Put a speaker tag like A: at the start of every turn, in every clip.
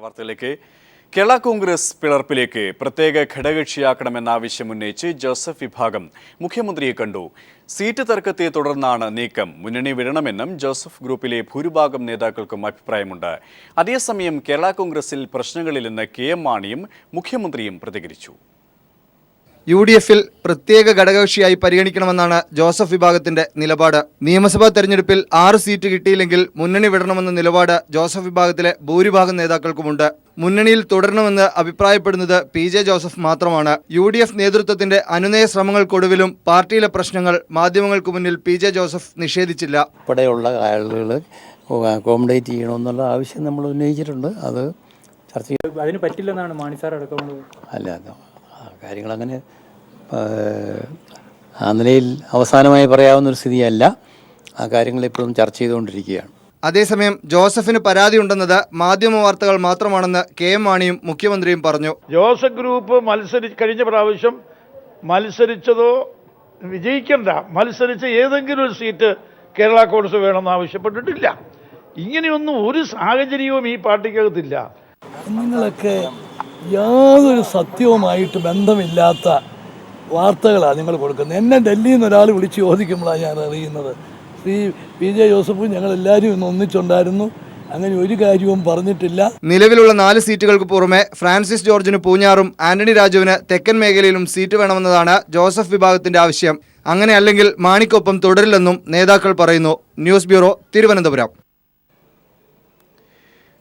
A: വാർത്തയിലേക്ക്. കേരള കോൺഗ്രസ് പിളർപ്പിലേക്ക് പ്രത്യേക ഘടകകക്ഷിയാക്കണമെന്ന ആവശ്യമുന്നയിച്ച് ജോസഫ് വിഭാഗം മുഖ്യമന്ത്രിയെ കണ്ടു. സീറ്റ് തർക്കത്തെ തുടർന്നാണ് നീക്കം. മുന്നണി വിടണമെന്നും ജോസഫ് ഗ്രൂപ്പിലെ ഭൂരിഭാഗം നേതാക്കൾക്കും അഭിപ്രായമുണ്ട്. അതേസമയം കേരള കോൺഗ്രസിൽ പ്രശ്നങ്ങളില്ലെന്ന് KM മാണിയും മുഖ്യമന്ത്രിയും പ്രതികരിച്ചു.
B: UDFിൽ പ്രത്യേക ഘടകകക്ഷിയായി പരിഗണിക്കണമെന്നാണ് ജോസഫ് വിഭാഗത്തിന്റെ നിലപാട്. നിയമസഭാ തെരഞ്ഞെടുപ്പിൽ 6 സീറ്റ് കിട്ടിയില്ലെങ്കിൽ മുന്നണി വിടണമെന്ന നിലപാട് ജോസഫ് വിഭാഗത്തിലെ ഭൂരിഭാഗം നേതാക്കൾക്കുമുണ്ട്. മുന്നണിയിൽ തുടരണമെന്ന് അഭിപ്രായപ്പെടുന്നത് PJ ജോസഫ് മാത്രമാണ്. UDF നേതൃത്വത്തിന്റെ അനുനയ ശ്രമങ്ങൾക്കൊടുവിലും പാർട്ടിയിലെ പ്രശ്നങ്ങൾ മാധ്യമങ്ങൾക്ക് മുന്നിൽ PJ ജോസഫ് നിഷേധിച്ചില്ല.
C: ഉൾപ്പെടെയുള്ള ആളുകൾ അക്കോമഡേറ്റ് ചെയ്യണമെന്നുള്ള ആവശ്യം നമ്മൾ ഉന്നയിച്ചിട്ടുണ്ട്. അത് ചർച്ച ചെയ്യും.
D: അതിന് പറ്റില്ലെന്നാണ് മാണി സാർ അടക്കമുള്ളത്.
C: അല്ല, കാര്യങ്ങളങ്ങനെ ആ നിലയിൽ അവസാനമായി പറയാവുന്നൊരു സ്ഥിതിയല്ല. ആ കാര്യങ്ങൾ ഇപ്പോഴും ചർച്ച ചെയ്തുകൊണ്ടിരിക്കുകയാണ്.
B: അതേസമയം ജോസഫിന് പരാതിയുണ്ടെന്നത് മാധ്യമ വാർത്തകൾ മാത്രമാണെന്ന് KM മാണിയും മുഖ്യമന്ത്രിയും പറഞ്ഞു.
E: ജോസഫ് ഗ്രൂപ്പ് കഴിഞ്ഞ പ്രാവശ്യം മത്സരിച്ചതോ മത്സരിച്ച ഏതെങ്കിലും ഒരു സീറ്റ് കേരള കോൺഗ്രസ് വേണമെന്ന് ആവശ്യപ്പെട്ടിട്ടില്ല. ഇങ്ങനെയൊന്നും ഒരു സാഹചര്യവും ഈ പാർട്ടിക്കകത്തില്ല.
F: നിങ്ങളൊക്കെ യാതൊരു സത്യവുമായിട്ട് ബന്ധമില്ലാത്ത വാർത്തകളാണ് നിങ്ങൾ കൊടുക്കുന്നത്. എന്നെ ഡൽഹിയിൽ നിന്ന് ഒരാൾ വിളിച്ച് ചോദിക്കുമ്പോഴാണ് ഞാൻ അറിയുന്നത്. PJ ജോസഫും ഞങ്ങളെല്ലാവരും ഇന്ന് ഒന്നിച്ചുണ്ടായിരുന്നു. അങ്ങനെ ഒരു കാര്യവും പറഞ്ഞിട്ടില്ല.
B: നിലവിലുള്ള 4 സീറ്റുകൾക്ക് പുറമെ ഫ്രാൻസിസ് ജോർജിന് പൂഞ്ഞാറും ആന്റണി രാജുവിന് തെക്കൻ മേഖലയിലും സീറ്റ് വേണമെന്നതാണ് ജോസഫ് വിഭാഗത്തിന്റെ ആവശ്യം. അങ്ങനെയല്ലെങ്കിൽ മാണിക്കൊപ്പം തുടരില്ലെന്നും നേതാക്കൾ പറയുന്നു. News bureau, Thiruvananthapuram.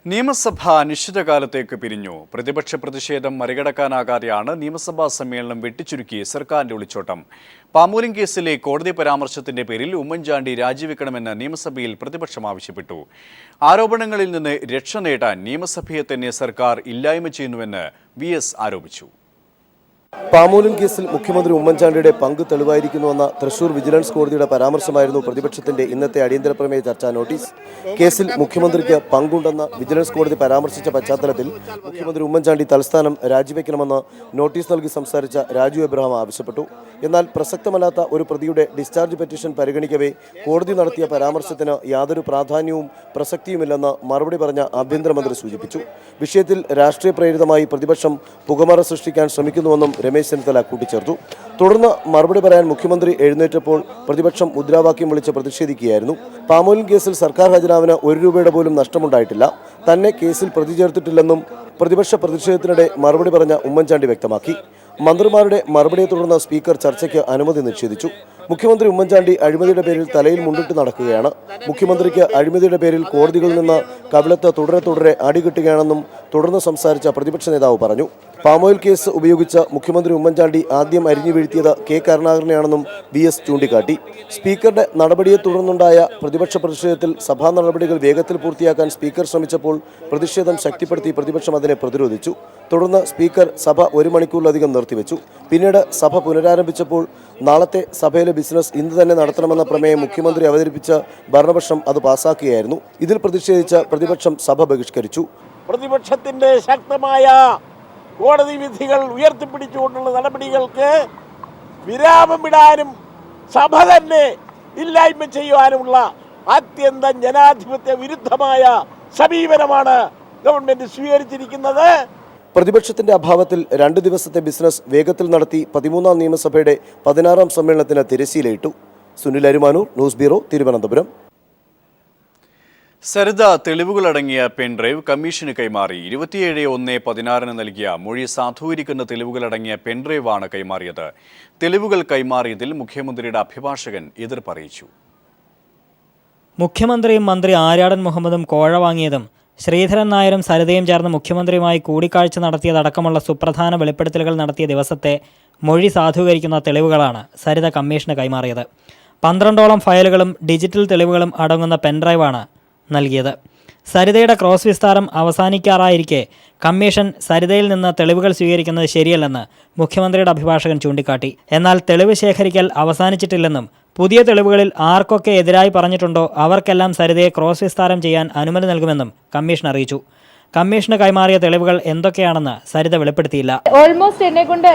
A: നിയമസഭ അനിശ്ചിതകാലത്തേക്ക് പിരിഞ്ഞു. പ്രതിപക്ഷ പ്രതിഷേധം മറികടക്കാനാകാതെയാണ് നിയമസഭാ സമ്മേളനം വെട്ടിച്ചുരുക്കി സർക്കാരിന്റെ ഒളിച്ചോട്ടം. പാമൂലിം കേസിലെ കോടതി പരാമർശത്തിന്റെ പേരിൽ ഉമ്മൻചാണ്ടി രാജിവെക്കണമെന്ന് നിയമസഭയിൽ പ്രതിപക്ഷം ആവശ്യപ്പെട്ടു. ആരോപണങ്ങളിൽ നിന്ന് രക്ഷ നേടാൻ നിയമസഭയെ തന്നെ സർക്കാർ ഇല്ലായ്മ ചെയ്യുന്നുവെന്ന് VS ആരോപിച്ചു.
G: പാമൂലിം കേസിൽ മുഖ്യമന്ത്രി ഉമ്മൻചാണ്ടിയുടെ പങ്ക് തെളിവായിരിക്കുന്നുവെന്ന തൃശൂർ വിജിലൻസ് കോടതിയുടെ പരാമർശമായിരുന്നു പ്രതിപക്ഷത്തിന്റെ ഇന്നത്തെ അടിയന്തര പ്രമേയ ചർച്ചാ നോട്ടീസ്. കേസിൽ മുഖ്യമന്ത്രിക്ക് പങ്കുണ്ടെന്ന വിജിലൻസ് കോടതി പരാമർശിച്ച പശ്ചാത്തലത്തിൽ മുഖ്യമന്ത്രി ഉമ്മൻചാണ്ടി തൽസ്ഥാനം രാജിവെക്കണമെന്ന് നോട്ടീസ് നൽകി സംസാരിച്ച രാജു എബ്രഹാം ആവശ്യപ്പെട്ടു. എന്നാൽ പ്രസക്തമല്ലാത്ത ഒരു പ്രതിയുടെ ഡിസ്ചാർജ് പെറ്റീഷൻ പരിഗണിക്കവേ കോടതി നടത്തിയ പരാമർശത്തിന് യാതൊരു പ്രാധാന്യവും പ്രസക്തിയുമില്ലെന്ന് മറുപടി പറഞ്ഞ ആഭ്യന്തരമന്ത്രി സൂചിപ്പിച്ചു. വിഷയത്തിൽ രാഷ്ട്രീയ പ്രേരിതമായി പ്രതിപക്ഷം പുകമറ സൃഷ്ടിക്കാൻ ശ്രമിക്കുന്നുവെന്നും രമേശ് ചെന്നിത്തല കൂട്ടിച്ചേർത്തു. തുടർന്ന് മറുപടി പറയാൻ മുഖ്യമന്ത്രി എഴുന്നേറ്റപ്പോൾ പ്രതിപക്ഷം മുദ്രാവാക്യം വിളിച്ച് പ്രതിഷേധിക്കുകയായിരുന്നു. പാമൂലിം കേസിൽ സർക്കാർ ഖജനാവിന് 1 രൂപയുടെ പോലും നഷ്ടമുണ്ടായിട്ടില്ല. തന്നെ കേസിൽ പ്രതി ചേർത്തിട്ടില്ലെന്നും പ്രതിപക്ഷ പ്രതിഷേധത്തിനിടെ മറുപടി പറഞ്ഞ ഉമ്മൻചാണ്ടി വ്യക്തമാക്കി. മന്ത്രിമാരുടെ മറുപടിയെ തുടർന്ന് സ്പീക്കർ ചർച്ചയ്ക്ക് അനുമതി നിഷേധിച്ചു. മുഖ്യമന്ത്രി ഉമ്മൻചാണ്ടി അഴിമതിയുടെ പേരിൽ തലയിൽ മുണ്ടിട്ട് നടക്കുകയാണ്. മുഖ്യമന്ത്രിക്ക് അഴിമതിയുടെ പേരിൽ കോടതികളിൽ നിന്ന് കവിളത്ത് തുടരെ അടികിട്ടുകയാണെന്നും തുടർന്ന് സംസാരിച്ച പ്രതിപക്ഷ നേതാവ് പറഞ്ഞു. പാമോയിൽ കേസ് ഉപയോഗിച്ച് മുഖ്യമന്ത്രി ഉമ്മൻചാണ്ടി ആദ്യം അരിഞ്ഞു വീഴ്ത്തിയത് K കരുണാകരനെയാണെന്നും VS ചൂണ്ടിക്കാട്ടി. സ്പീക്കറുടെ നടപടിയെ തുടർന്നുണ്ടായ പ്രതിപക്ഷ പ്രതിഷേധത്തിൽ സഭാ നടപടികൾ വേഗത്തിൽ പൂർത്തിയാക്കാൻ സ്പീക്കർ ശ്രമിച്ചപ്പോൾ പ്രതിഷേധം ശക്തിപ്പെടുത്തി പ്രതിപക്ഷം അതിനെ പ്രതിരോധിച്ചു. തുടർന്ന് സ്പീക്കർ സഭ 1 മണിക്കൂറിലധികം നിർത്തിവെച്ചു. പിന്നീട് സഭ പുനരാരംഭിച്ചപ്പോൾ നാളത്തെ സഭയിലെ ബിസിനസ് ഇന്ന് തന്നെ നടത്തണമെന്ന പ്രമേയം മുഖ്യമന്ത്രി അവതരിപ്പിച്ച ഭരണപക്ഷം അത് പാസാക്കുകയായിരുന്നു. ഇതിൽ പ്രതിഷേധിച്ച് പ്രതിപക്ഷം സഭ ബഹിഷ്കരിച്ചു.
H: പ്രതിപക്ഷത്തിന്റെ ശക്തമായ കോടതി വിധികൾ ഉയർത്തിപ്പിടിച്ചുകൊണ്ടുള്ള നടപടികൾക്ക് വിരാമമിടാനും സഭ തന്നെ ഇല്ലായ്മ ചെയ്യുവാനുമുള്ള അത്യന്തം ജനാധിപത്യ വിരുദ്ധമായ സമീപനമാണ് ഗവൺമെന്റ് സ്വീകരിച്ചിരിക്കുന്നത്.
G: പ്രതിപക്ഷത്തിന്റെ അഭാവത്തിൽ 2 ദിവസത്തെ ബിസിനസ് വേഗത്തിൽ നടത്തി 13ാം നിയമസഭയുടെ 16ാം സമ്മേളനത്തിന് തിരശ്ശീലയിട്ടു. Sunil Arumanoor, news bureau, Thiruvananthapuram.
A: സരിത തെളിവുകളടങ്ങിയ പെൻഡ്രൈവ് കമ്മീഷന് കൈമാറി. 27/1/16 നൽകിയ മൊഴി സാധൂകരിക്കുന്ന തെളിവുകളടങ്ങിയ പെൻഡ്രൈവാണ് കൈമാറിയത്. തെളിവുകൾ കൈമാറിയതിൽ മുഖ്യമന്ത്രിയുടെ അഭിഭാഷകൻ എതിർപ്പറിയിച്ചു.
I: മുഖ്യമന്ത്രിയും മന്ത്രി ആര്യാടൻ മുഹമ്മദും കോഴ വാങ്ങിയതും ശ്രീധരൻ നായരും സരിതയും ചേർന്ന് മുഖ്യമന്ത്രിയുമായി കൂടിക്കാഴ്ച നടത്തിയതടക്കമുള്ള സുപ്രധാന വെളിപ്പെടുത്തലുകൾ നടത്തിയ ദിവസത്തെ മൊഴി സാധൂകരിക്കുന്ന തെളിവുകളാണ് സരിത കമ്മീഷന് കൈമാറിയത്. 12ഓളം ഫയലുകളും ഡിജിറ്റൽ തെളിവുകളും അടങ്ങുന്ന പെൻഡ്രൈവാണ് നൽകിയത്. സരിതയുടെ ക്രോസ് വിസ്താരം അവസാനിക്കാറായിരിക്കെ കമ്മീഷൻ സരിതയിൽ നിന്ന് തെളിവുകൾ സ്വീകരിക്കുന്നത് ശരിയല്ലെന്ന് മുഖ്യമന്ത്രിയുടെ അഭിഭാഷകൻ ചൂണ്ടിക്കാട്ടി. എന്നാൽ തെളിവ് ശേഖരിക്കൽ അവസാനിച്ചിട്ടില്ലെന്നും പുതിയ തെളിവുകളിൽ ആർക്കൊക്കെ എതിരായി പറഞ്ഞിട്ടുണ്ടോ അവർക്കെല്ലാം സരിതയെ ക്രോസ് വിസ്താരം ചെയ്യാൻ അനുമതി നൽകുമെന്നും കമ്മീഷൻ അറിയിച്ചു. കമ്മീഷന് കൈമാറിയ തെളിവുകൾ എന്തൊക്കെയാണെന്ന് സരിത വെളിപ്പെടുത്തിയില്ല.
J: ഓൾമോസ്റ്റ് എന്നെ കൊണ്ട്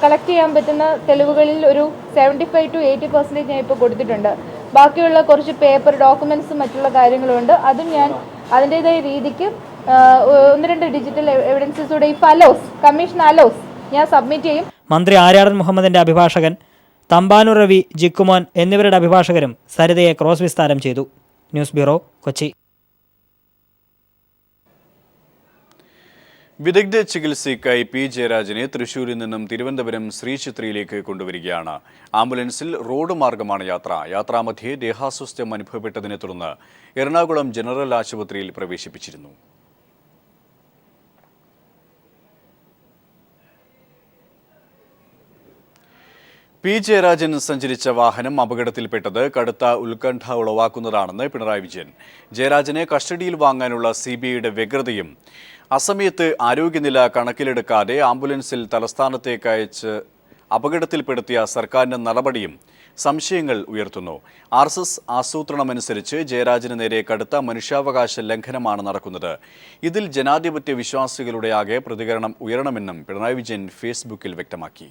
J: കളക്ട് ചെയ്യാൻ പറ്റുന്ന തെളിവുകളിൽ ഒരു 75 to 80% ഞാൻ ഇപ്പോൾ കൊടുത്തിട്ടുണ്ട്. ബാക്കിയുള്ള കുറച്ച് പേപ്പർ ഡോക്യുമെന്റ്സും മറ്റുള്ള കാര്യങ്ങളുണ്ട്. അതും ഞാൻ അതിൻ്റെതായ രീതിക്ക് ഒന്ന് രണ്ട് ഡിജിറ്റൽ എവിഡൻസസോടെ ഇഫ് അലോസ് കമ്മീഷൻ അലോസ് ഞാൻ സബ്മിറ്റ് ചെയ്യും.
I: മന്ത്രി ആര്യാടൻ മുഹമ്മദിന്റെ അഭിഭാഷകൻ തമ്പാനൂർ രവി, ജിക്കുമോൻ എന്നിവരുടെ അഭിഭാഷകരും സരിതയെ ക്രോസ് വിസ്താരം ചെയ്തു. News bureau, Kochi.
A: വിദഗ്ധ ചികിത്സയ്ക്കായി പി ജയരാജനെ തൃശൂരിൽ നിന്നും തിരുവനന്തപുരം ശ്രീചിത്രയിലേക്ക് കൊണ്ടുവരികയാണ്. ആംബുലൻസിൽ റോഡ് മാർഗമാണ് യാത്ര. യാത്രാമധ്യേ ദേഹാസ്വാസ്ഥ്യം അനുഭവപ്പെട്ടതിനെ തുടർന്ന് എറണാകുളം ജനറൽ ആശുപത്രിയിൽ പ്രവേശിപ്പിച്ചിരുന്നു. പി ജയരാജൻ സഞ്ചരിച്ച വാഹനം അപകടത്തിൽപ്പെട്ടത് കടുത്ത ഉത്കണ്ഠ ഉളവാക്കുന്നതാണെന്ന് പിണറായി വിജയൻ. ജയരാജനെ കസ്റ്റഡിയിൽ വാങ്ങാനുള്ള CBIയുടെ വ്യഗ്രതയും അസമയത്ത് ആരോഗ്യനില കണക്കിലെടുക്കാതെ ആംബുലൻസിൽ തലസ്ഥാനത്തേക്ക് അയച്ച് അപകടത്തിൽപ്പെടുത്തിയ സർക്കാരിന്റെ നടപടിയും സംശയങ്ങൾ ഉയർത്തുന്നു. RSS ആസൂത്രണമനുസരിച്ച് ജയരാജന് നേരെ കടുത്ത മനുഷ്യാവകാശ ലംഘനമാണ് നടക്കുന്നത്. ഇതിൽ ജനാധിപത്യ വിശ്വാസികളുടെ ആകെ പ്രതികരണം ഉയരണമെന്നും പിണറായി വിജയൻ ഫേസ്ബുക്കിൽ വ്യക്തമാക്കി.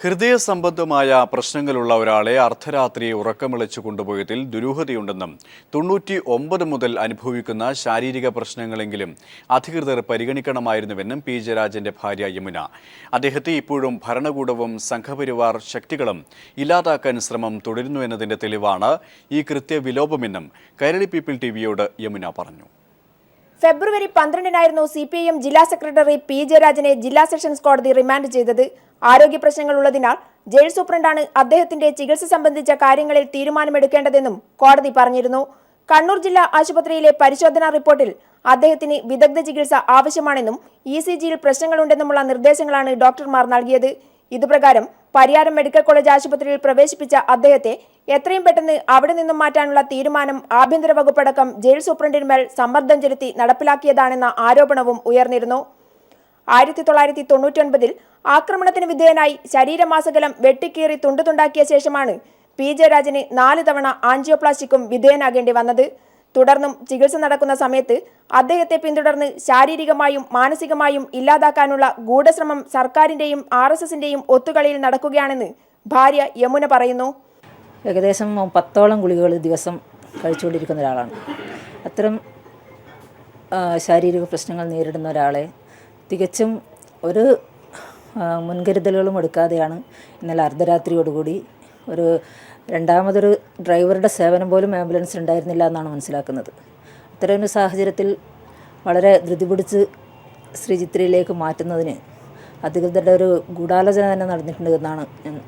A: ഹൃദയ സംബന്ധമായ പ്രശ്നങ്ങളുള്ള ഒരാളെ അർദ്ധരാത്രി ഉറക്കമിളച്ചു കൊണ്ടുപോയതിൽ ദുരൂഹതയുണ്ടെന്നും 99 മുതൽ അനുഭവിക്കുന്ന ശാരീരിക പ്രശ്നങ്ങളെങ്കിലും അധികൃതർ പരിഗണിക്കണമായിരുന്നുവെന്നും പി ജയരാജന്റെ ഭാര്യ യമുന. അദ്ദേഹത്തെ ഇപ്പോഴും ഭരണകൂടവും സംഘപരിവാർ ശക്തികളും ഇല്ലാതാക്കാൻ ശ്രമം തുടരുന്നുവെന്നതിന്റെ തെളിവാണ് ഈ കൃത്യവിലോപമെന്നും കൈരളി പീപ്പിൾ TVയോട് യമുന പറഞ്ഞു.
K: ഫെബ്രുവരി 12-നായിരുന്നു CPIM ജില്ലാ സെക്രട്ടറി പി ജയരാജനെ ജില്ലാ സെഷൻസ് കോടതി റിമാൻഡ് ചെയ്തത്. ആരോഗ്യ പ്രശ്നങ്ങളുള്ളതിനാൽ ജയിൽ സൂപ്രണ്ടാണ് അദ്ദേഹത്തിന്റെ ചികിത്സ സംബന്ധിച്ച കാര്യങ്ങളിൽ തീരുമാനമെടുക്കേണ്ടതെന്നും കോടതി പറഞ്ഞിരുന്നു. കണ്ണൂർ ജില്ലാ ആശുപത്രിയിലെ പരിശോധനാ റിപ്പോർട്ടിൽ അദ്ദേഹത്തിന് വിദഗ്ധ ചികിത്സ ആവശ്യമാണെന്നും ECGയിൽ പ്രശ്നങ്ങളുണ്ടെന്നുമുള്ള നിർദ്ദേശങ്ങളാണ് ഡോക്ടർമാർ നൽകിയത്. ഇതുപ്രകാരം പരിയാരം മെഡിക്കൽ കോളേജ് ആശുപത്രിയിൽ പ്രവേശിപ്പിച്ച അദ്ദേഹത്തെ എത്രയും പെട്ടെന്ന് അവിടെ നിന്നും മാറ്റാനുള്ള തീരുമാനം ആഭ്യന്തര വകുപ്പടക്കം ജയിൽ സൂപ്രണ്ടിന്മേൽ സമ്മർദ്ദം ചെലുത്തി നടപ്പിലാക്കിയതാണെന്ന ആരോപണവും ഉയർന്നിരുന്നു. 1999-ൽ ആക്രമണത്തിന് വിധേയനായി ശരീരമാസകലം വെട്ടിക്കീറി തുണ്ടുതുണ്ടാക്കിയ ശേഷമാണ് പി ജയരാജന് 4 തവണ ആൻജിയോപ്ലാസ്റ്റിക്കും വിധേയനാകേണ്ടി വന്നത്. തുടർന്നും ചികിത്സ നടക്കുന്ന സമയത്ത് അദ്ദേഹത്തെ പിന്തുടർന്ന് ശാരീരികമായും മാനസികമായും ഇല്ലാതാക്കാനുള്ള ഗൂഢശ്രമം സർക്കാരിന്റെയും RSSന്റെയും ഒത്തുകളിയിൽ നടക്കുകയാണെന്ന് ഭാര്യ യമുന പറയുന്നു.
L: ഏകദേശം 10ഓളം ഗുളികകൾ ദിവസം കഴിച്ചുകൊണ്ടിരിക്കുന്ന ഒരാളാണ്. അത്തരം ശാരീരിക പ്രശ്നങ്ങൾ നേരിടുന്ന ഒരാളെ തികച്ചും ഒരു മുൻകരുതലുകളും എടുക്കാതെയാണ് ഇന്നലെ അർദ്ധരാത്രിയോടുകൂടി രണ്ടാമതൊരു ഡ്രൈവറുടെ സേവനം പോലും ആംബുലൻസിൽ ഉണ്ടായിരുന്നില്ല എന്നാണ് മനസ്സിലാക്കുന്നത്. അത്തരമൊരു സാഹചര്യത്തിൽ വളരെ ധൃതി പിടിച്ച് ശ്രീചിത്രയിലേക്ക് മാറ്റുന്നതിന് അധികൃതരുടെ ഒരു ഗൂഢാലോചന തന്നെ നടന്നിട്ടുണ്ട് എന്നാണ്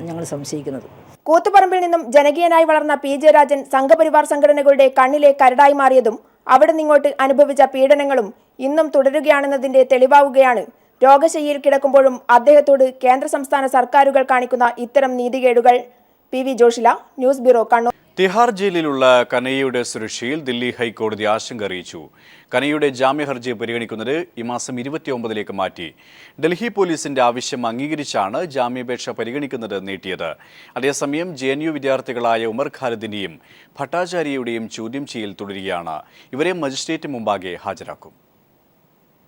L: ഞങ്ങൾ സംശയിക്കുന്നത്.
K: കൂത്തുപറമ്പിൽ നിന്നും ജനകീയനായി വളർന്ന പി ജയരാജൻ സംഘപരിവാർ സംഘടനകളുടെ കണ്ണിലെ കരടായി മാറിയതും അവിടെ നിങ്ങോട്ട് അനുഭവിച്ച പീഡനങ്ങളും ഇന്നും തുടരുകയാണെന്നതിന്റെ തെളിവാവുകയാണ് രോഗശയ്യയിൽ കിടക്കുമ്പോഴും അദ്ദേഹത്തോട് കേന്ദ്ര സംസ്ഥാന സർക്കാരുകൾ കാണിക്കുന്ന ഇത്തരം നീതികേടുകൾ. PV Joshila, news bureau, Kannur.
A: Tihar ജയിലിലുള്ള കനയ്യയുടെ സുരക്ഷയിൽ ദില്ലി ഹൈക്കോടതി ആശങ്ക അറിയിച്ചു. കനയ്യയുടെ ജാമ്യ ഹർജി പരിഗണിക്കുന്നത് ഈ മാസം 29ലേക്ക് മാറ്റി. ഡൽഹി പോലീസിന്റെ ആവശ്യം അംഗീകരിച്ചാണ് ജാമ്യാപേക്ഷ പരിഗണിക്കുന്നത് നീട്ടിയത്. അതേസമയം JNU വിദ്യാർത്ഥികളായ ഉമർ ഖാലിദിന്റെയും ഭട്ടാചാര്യയുടെയും ചോദ്യം ചെയ്യൽ തുടരുകയാണ്. ഇവരെ മജിസ്ട്രേറ്റ് മുമ്പാകെ ഹാജരാക്കും.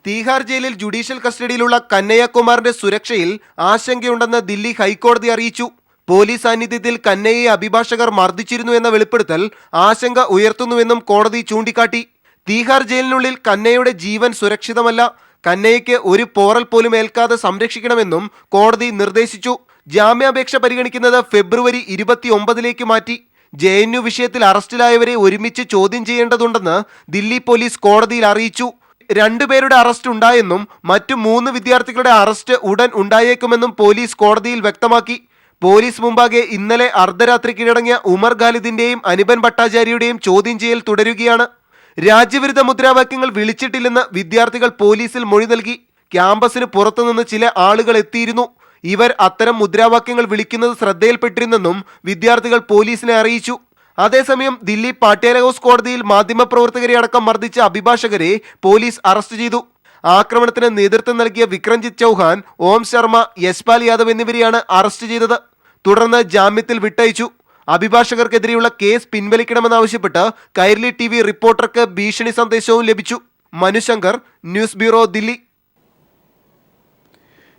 G: തീഹാർ ജയിലിൽ ജുഡീഷ്യൽ കസ്റ്റഡിയിലുള്ള കന്നയ്യകുമാറിന്റെ സുരക്ഷയിൽ ആശങ്കയുണ്ടെന്ന് ദില്ലി ഹൈക്കോടതി അറിയിച്ചു. പോലീസ് സാന്നിധ്യത്തിൽ കന്നയ്യയെ അഭിഭാഷകർ മർദ്ദിച്ചിരുന്നു എന്ന വെളിപ്പെടുത്തൽ ആശങ്ക ഉയർത്തുന്നുവെന്നും കോടതി ചൂണ്ടിക്കാട്ടി. തീഹാർ ജയിലിനുള്ളിൽ കന്നയ്യയുടെ ജീവൻ സുരക്ഷിതമല്ല, കന്നയ്യയ്ക്ക് ഒരു പോറൽ പോലും ഏൽക്കാതെ സംരക്ഷിക്കണമെന്നും കോടതി നിർദ്ദേശിച്ചു. ജാമ്യാപേക്ഷ പരിഗണിക്കുന്നത് ഫെബ്രുവരി 29ലേക്ക് മാറ്റി. JNU വിഷയത്തിൽ അറസ്റ്റിലായവരെ ഒരുമിച്ച് ചോദ്യം ചെയ്യേണ്ടതുണ്ടെന്ന് ദില്ലി പോലീസ് കോടതിയിൽ അറിയിച്ചു. 2 പേരുടെ അറസ്റ്റ് ഉണ്ടായെന്നും മറ്റു 3 വിദ്യാർത്ഥികളുടെ അറസ്റ്റ് ഉടൻ ഉണ്ടായേക്കുമെന്നും പോലീസ് കോടതിയിൽ വ്യക്തമാക്കി. പോലീസ് മുമ്പാകെ ഇന്നലെ അർദ്ധരാത്രി കീഴടങ്ങിയ ഉമർ ഖാലിദിന്റെയും അനിബൻ ഭട്ടാചാര്യയുടെയും ചോദ്യം ചെയ്യൽ തുടരുകയാണ്. രാജ്യവിരുദ്ധ മുദ്രാവാക്യങ്ങൾ വിളിച്ചിട്ടില്ലെന്ന് വിദ്യാർത്ഥികൾ പോലീസിൽ മൊഴി നൽകി. ക്യാമ്പസിന് പുറത്തുനിന്ന് ചില ആളുകൾ എത്തിയിരുന്നു. ഇവർ അത്തരം മുദ്രാവാക്യങ്ങൾ വിളിക്കുന്നത് ശ്രദ്ധയിൽപ്പെട്ടിരുന്നെന്നും വിദ്യാർത്ഥികൾ പോലീസിനെ അറിയിച്ചു. അതേസമയം ദില്ലി പാട്യാല ഹൗസ് കോടതിയിൽ മാധ്യമപ്രവർത്തകരെ അടക്കം മർദ്ദിച്ച അഭിഭാഷകരെ പോലീസ് അറസ്റ്റ് ചെയ്തു. ആക്രമണത്തിന് നേതൃത്വം നൽകിയ വിക്രംജിത്ത് ചൗഹാൻ, ഓം ശർമ്മ, യശ്പാൽ യാദവ് എന്നിവരെയാണ് അറസ്റ്റ് ചെയ്തത്. തുടർന്ന് ജാമ്യത്തിൽ വിട്ടയച്ചു. അഭിഭാഷകർക്കെതിരെയുള്ള കേസ് പിൻവലിക്കണമെന്നാവശ്യപ്പെട്ട് കൈരളി TV റിപ്പോർട്ടർക്ക് ഭീഷണി സന്ദേശവും ലഭിച്ചു. Manushankar, news bureau, Delhi.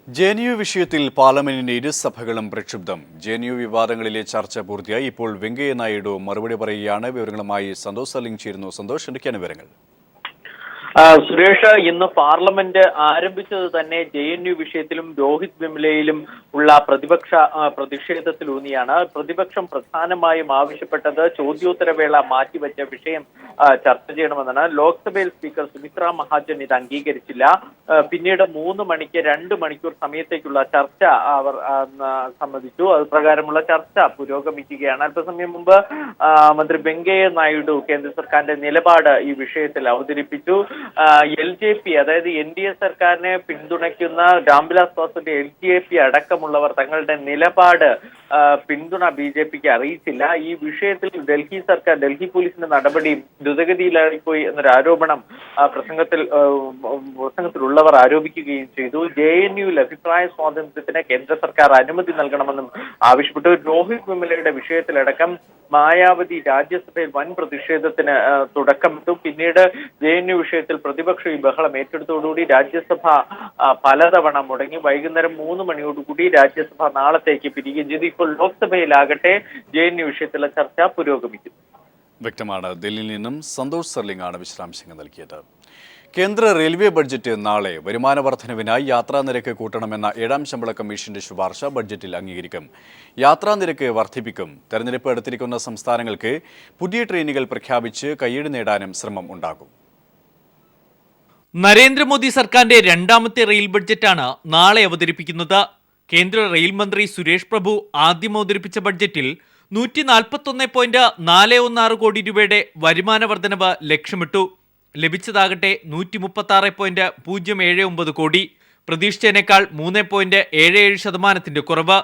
A: JNU വിഷയത്തിൽ പാർലമെന്റിന്റെ ഇരുസഭകളും പ്രക്ഷുബ്ധം. JNU വിവാദങ്ങളിലെ ചർച്ച പൂർത്തിയായി. ഇപ്പോൾ വെങ്കയ്യ നായിഡു മറുപടി പറയുകയാണ്. വിവരങ്ങളുമായി സന്തോഷ് സലിംഗ് ചേരുന്നു. സന്തോഷ്, എന്തൊക്കെയാണ് വിവരങ്ങൾ?
M: സുരേഷ്, ഇന്ന് പാർലമെന്റ് ആരംഭിച്ചത് തന്നെ JNU വിഷയത്തിലും രോഹിത് വെമുലയിലും ഉള്ള പ്രതിപക്ഷ പ്രതിഷേധത്തിലൂന്നിയാണ്. പ്രതിപക്ഷം പ്രധാനമായും ആവശ്യപ്പെട്ടത് ചോദ്യോത്തരവേള മാറ്റിവെച്ച വിഷയം ചർച്ച ചെയ്യണമെന്നാണ്. ലോക്സഭയിൽ സ്പീക്കർ സുമിത്ര മഹാജൻ ഇത് അംഗീകരിച്ചില്ല. പിന്നീട് 3 മണിക്ക് 2 മണിക്കൂർ സമയത്തേക്കുള്ള ചർച്ച അവർ സമ്മതിച്ചു. അത് പ്രകാരമുള്ള ചർച്ച പുരോഗമിക്കുകയാണ്. അല്പസമയം മുമ്പ് മന്ത്രി വെങ്കയ്യ നായിഡു കേന്ദ്ര സർക്കാരിന്റെ നിലപാട് ഈ വിഷയത്തിൽ അവതരിപ്പിച്ചു. LJP, അതായത് NDA സർക്കാരിനെ പിന്തുണയ്ക്കുന്ന രാംവിലാസ് പാസ്വാന്റെ LJP അടക്കമുള്ളവർ തങ്ങളുടെ നിലപാട് പിന്തുണ BJPക്ക് അറിയിച്ചില്ല. ഈ വിഷയത്തിൽ ഡൽഹി പോലീസിന്റെ നടപടി ദ്രുതഗതിയിലായിപ്പോയി എന്നൊരു ആരോപണം പ്രസംഗത്തിലുള്ളവർ ആരോപിക്കുകയും ചെയ്തു. JNUവിൽ അഭിപ്രായ സ്വാതന്ത്ര്യത്തിന് കേന്ദ്ര സർക്കാർ അനുമതി നൽകണമെന്നും ആവശ്യപ്പെട്ടു. രോഹിത് വെമുലയുടെ വിഷയത്തിലടക്കം മായാവതി രാജ്യസഭയിൽ വൻ പ്രതിഷേധത്തിന് തുടക്കമിട്ടു. പിന്നീട് JNU വിഷയത്തിൽ പ്രതിപക്ഷം ഈ ബഹളം ഏറ്റെടുത്തോടുകൂടി രാജ്യസഭ പലതവണ മുടങ്ങി. വൈകുന്നേരം 3 മണിയോടുകൂടി രാജ്യസഭ നാളത്തേക്ക് പിരിയുകയും ചെയ്തു. ഇപ്പോൾ ലോക്സഭയിലാകട്ടെ JNU വിഷയത്തിലുള്ള ചർച്ച പുരോഗമിക്കും.
A: വ്യക്തമാണ്. ഡൽഹിയിൽ നിന്നും സന്തോഷ് സർലിംഗ് ആണ് വിശദാംശങ്ങൾ നൽകിയത്. കേന്ദ്ര റെയിൽവേ ബഡ്ജറ്റ് നാളെ. വരുമാന വർധനവിനായി യാത്രാനിരക്ക് കൂട്ടണമെന്ന 7ാം ശമ്പള കമ്മീഷന്റെ ശുപാർശ ബഡ്ജറ്റിൽ അംഗീകരിക്കും. യാത്രാനിരക്ക് വർദ്ധിപ്പിക്കും. തെരഞ്ഞെടുപ്പ് അടുത്തിരിക്കുന്ന സംസ്ഥാനങ്ങൾക്ക് പുതിയ ട്രെയിനുകൾ പ്രഖ്യാപിച്ച് കയ്യടി നേടാനും ശ്രമം ഉണ്ടാകും.
N: നരേന്ദ്രമോദി സർക്കാരിന്റെ 2ാമത്തെ റെയിൽ ബഡ്ജറ്റാണ് നാളെ അവതരിപ്പിക്കുന്നത്. കേന്ദ്ര റെയിൽ മന്ത്രി സുരേഷ് പ്രഭു ആദ്യം അവതരിപ്പിച്ച ബഡ്ജറ്റിൽ 141.416 കോടി രൂപയുടെ വരുമാന വർധനവ് ലക്ഷ്യമിട്ടു. ലഭിച്ചതാകട്ടെ 136.079 കോടി. പ്രതീക്ഷിച്ചതിനേക്കാൾ 3.77% കുറവ്.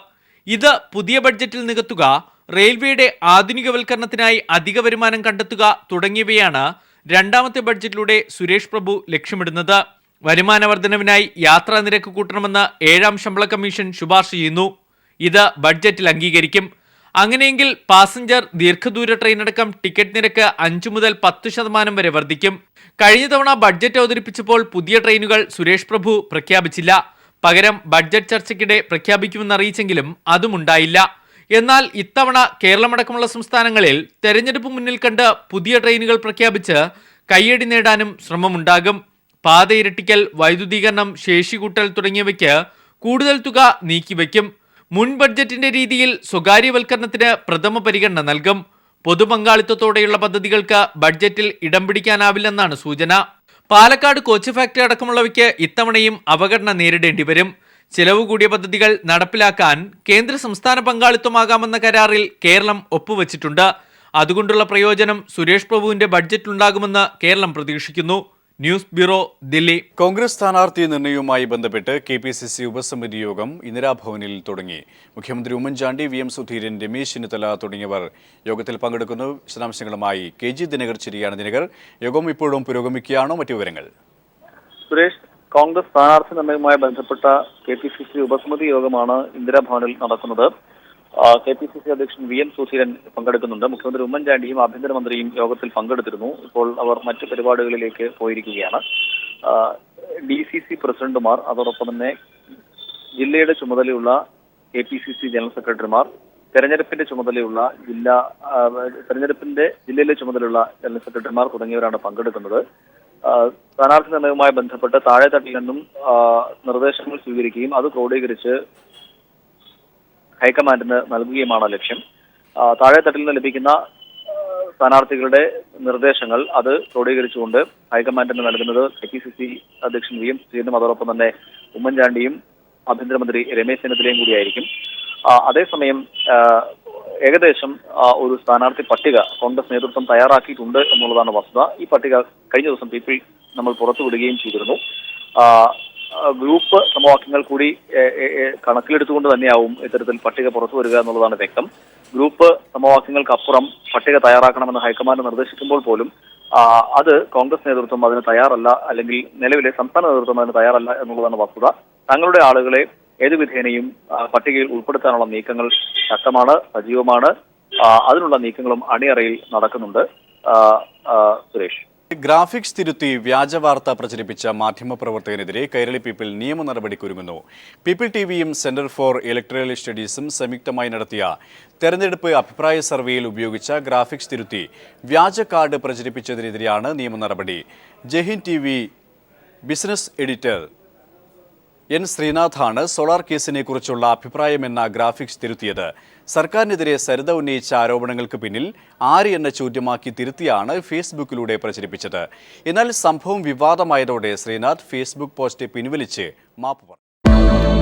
N: ഇത് പുതിയ ബഡ്ജറ്റിൽ നികത്തുക, റെയിൽവേയുടെ ആധുനികവൽക്കരണത്തിനായി അധിക വരുമാനം കണ്ടെത്തുക തുടങ്ങിയവയാണ് 2ാമത്തെ ബഡ്ജറ്റിലൂടെ സുരേഷ് പ്രഭു ലക്ഷ്യമിടുന്നത്. വരുമാന വർധനവിനായി യാത്രാ നിരക്ക് കൂട്ടണമെന്ന് 7ാം ശമ്പള കമ്മീഷൻ ശുപാർശ ചെയ്യുന്നു. ഇത് ബഡ്ജറ്റിൽ അംഗീകരിക്കും. അങ്ങനെയെങ്കിൽ പാസഞ്ചർ ദീർഘദൂര ട്രെയിൻ അടക്കം ടിക്കറ്റ് നിരക്ക് 5 മുതൽ 10% വരെ വർദ്ധിക്കും. കഴിഞ്ഞ തവണ ബഡ്ജറ്റ് അവതരിപ്പിച്ചപ്പോൾ പുതിയ ട്രെയിനുകൾ സുരേഷ് പ്രഭു പ്രഖ്യാപിച്ചില്ല. പകരം ബഡ്ജറ്റ് ചർച്ചയ്ക്കിടെ പ്രഖ്യാപിക്കുമെന്ന് അറിയിച്ചെങ്കിലും അതും ഉണ്ടായില്ല. എന്നാൽ ഇത്തവണ കേരളമടക്കമുള്ള സംസ്ഥാനങ്ങളിൽ തെരഞ്ഞെടുപ്പ് മുന്നിൽ കണ്ട് പുതിയ ട്രെയിനുകൾ പ്രഖ്യാപിച്ച് കയ്യടി നേടാനും ശ്രമമുണ്ടാകും. പാത ഇരട്ടിക്കൽ, വൈദ്യുതീകരണം, ശേഷി കൂട്ടൽ തുടങ്ങിയവയ്ക്ക് കൂടുതൽ തുക നീക്കിവെക്കും. മുൻ ബഡ്ജറ്റിന്റെ രീതിയിൽ സ്വകാര്യവൽക്കരണത്തിന് പ്രഥമ പരിഗണന നൽകും. പൊതുപങ്കാളിത്തത്തോടെയുള്ള പദ്ധതികൾക്ക് ബഡ്ജറ്റിൽ ഇടം പിടിക്കാനാവില്ലെന്നാണ് സൂചന. പാലക്കാട് കോച്ച് ഫാക്ടറി അടക്കമുള്ളവയ്ക്ക് ഇത്തവണയും അവഗണന നേരിടേണ്ടി വരും. ചിലവ് കൂടിയ പദ്ധതികൾ നടപ്പിലാക്കാൻ കേന്ദ്ര സംസ്ഥാന പങ്കാളിത്തമാകാമെന്ന കരാറിൽ കേരളം ഒപ്പുവച്ചിട്ടുണ്ട്. അതുകൊണ്ടുള്ള പ്രയോജനം സുരേഷ് പ്രഭുവിന്റെ ബഡ്ജറ്റിലുണ്ടാകുമെന്ന് കേരളം പ്രതീക്ഷിക്കുന്നു. News bureau, Delhi.
A: കോൺഗ്രസ് സ്ഥാനാർത്ഥി നിർണയവുമായി ബന്ധപ്പെട്ട് KPCC ഉപസമിതി യോഗം ഇന്ദിരാഭവനിൽ തുടങ്ങി. മുഖ്യമന്ത്രി ഉമ്മൻചാണ്ടി, VM സുധീരൻ, രമേശ് ചെന്നിത്തല തുടങ്ങിയവർ യോഗത്തിൽ പങ്കെടുക്കുന്നു. വിശദാംശങ്ങളുമായി KG ദിനകർ ചിരിയാണ്. ദിനകർ, യോഗം ഇപ്പോഴും പുരോഗമിക്കുകയാണോ? മറ്റു വിവരങ്ങൾ?
O: സുരേഷ്, കോൺഗ്രസ് സ്ഥാനാർത്ഥി നിർണയവുമായി ബന്ധപ്പെട്ട KPCC ഉപസമിതി യോഗമാണ് ഇന്ദിരാഭവനിൽ നടക്കുന്നത്. KPCC അധ്യക്ഷൻ VM സുധീരൻ പങ്കെടുക്കുന്നുണ്ട്. മുഖ്യമന്ത്രി ഉമ്മൻചാണ്ടിയും ആഭ്യന്തരമന്ത്രിയും യോഗത്തിൽ പങ്കെടുത്തിരുന്നു. ഇപ്പോൾ അവർ മറ്റു പരിപാടികളിലേക്ക് പോയിരിക്കുകയാണ്. DCC പ്രസിഡന്റുമാർ, അതോടൊപ്പം തന്നെ ജില്ലയുടെ ചുമതലയുള്ള KPCC ജനറൽ സെക്രട്ടറിമാർ, തെരഞ്ഞെടുപ്പിന്റെ ജില്ലയിലെ ചുമതലയുള്ള ജനറൽ സെക്രട്ടറിമാർ തുടങ്ങിയവരാണ് പങ്കെടുക്കുന്നത്. സ്ഥാനാർത്ഥി നിർണയവുമായി ബന്ധപ്പെട്ട് താഴെത്തട്ടിൽ നിന്നും നിർദ്ദേശങ്ങൾ സ്വീകരിക്കുകയും അത് ക്രോഡീകരിച്ച് ഹൈക്കമാൻഡിന് നൽകുകയുമാണ് ലക്ഷ്യം. താഴെത്തട്ടിൽ നിന്ന് ലഭിക്കുന്ന സ്ഥാനാർത്ഥികളുടെ നിർദ്ദേശങ്ങൾ അത് ക്രോഡീകരിച്ചുകൊണ്ട് ഹൈക്കമാൻഡിന് നൽകുന്നത് KPCC അധ്യക്ഷൻ VM സുധീരനും അതോടൊപ്പം തന്നെ ഉമ്മൻചാണ്ടിയും ആഭ്യന്തരമന്ത്രി രമേശ് ചെന്നിത്തലയും കൂടിയായിരിക്കും. അതേസമയം ഏകദേശം ഒരു സ്ഥാനാർത്ഥി പട്ടിക കോൺഗ്രസ് നേതൃത്വം തയ്യാറാക്കിയിട്ടുണ്ട് എന്നുള്ളതാണ് വസ്തുത. ഈ പട്ടിക കഴിഞ്ഞ ദിവസം നമ്മൾ പുറത്തുവിടുകയും ചെയ്തിരുന്നു. ഗ്രൂപ്പ് സമവാക്യങ്ങൾ കൂടി കണക്കിലെടുത്തുകൊണ്ട് തന്നെയാവും ഇത്തരത്തിൽ പട്ടിക പുറത്തു വരിക എന്നുള്ളതാണ് വ്യക്തം. ഗ്രൂപ്പ് സമവാക്യങ്ങൾക്കപ്പുറം പട്ടിക തയ്യാറാക്കണമെന്ന് ഹൈക്കമാൻഡ് നിർദ്ദേശിക്കുമ്പോൾ പോലും അത് കോൺഗ്രസ് നേതൃത്വം അതിന് തയ്യാറല്ല, അല്ലെങ്കിൽ നിലവിലെ സംസ്ഥാന നേതൃത്വം അതിന് തയ്യാറല്ല എന്നുള്ളതാണ് വസ്തുത. തങ്ങളുടെ ആളുകളെ ഏതു വിധേനയും പട്ടികയിൽ ഉൾപ്പെടുത്താനുള്ള നീക്കങ്ങൾ ശക്തമാണ്, സജീവമാണ്. അതിനുള്ള നീക്കങ്ങളും അണിയറയിൽ നടക്കുന്നുണ്ട്. സുരേഷ്.
A: ഗ്രാഫിക്സ് തിരുത്തി വ്യാജ വാർത്ത പ്രചരിപ്പിച്ച മാധ്യമപ്രവർത്തകനെതിരെ കൈരളി പീപ്പിൾ നിയമ നടപടിക്കൊരുങ്ങുന്നു. പീപ്പിൾ ടിവിയും സെന്റർ ഫോർ ഇലക്ടറൽ സ്റ്റഡീസും സംയുക്തമായി നടത്തിയ തെരഞ്ഞെടുപ്പ് അഭിപ്രായ സർവേയിൽ ഉപയോഗിച്ച ഗ്രാഫിക്സ് തിരുത്തി വ്യാജ കാർഡ് പ്രചരിപ്പിച്ചതിനെതിരെയാണ് നിയമ നടപടി. Jaihind TV business editor N ശ്രീനാഥാണ് സോളാർ കേസിനെ കുറിച്ചുള്ള അഭിപ്രായമെന്ന ഗ്രാഫിക്സ് തിരുത്തിയത്. സർക്കാരിനെതിരെ സരിത ഉന്നയിച്ച ആരോപണങ്ങൾക്ക് പിന്നിൽ ആര് എന്ന ചോദ്യമാക്കി തിരുത്തിയാണ് ഫേസ്ബുക്കിലൂടെ പ്രചരിപ്പിച്ചത്. എന്നാൽ സംഭവം വിവാദമായതോടെ ശ്രീനാഥ് ഫേസ്ബുക്ക് പോസ്റ്റ് പിൻവലിച്ച് മാപ്പ് പറഞ്ഞു.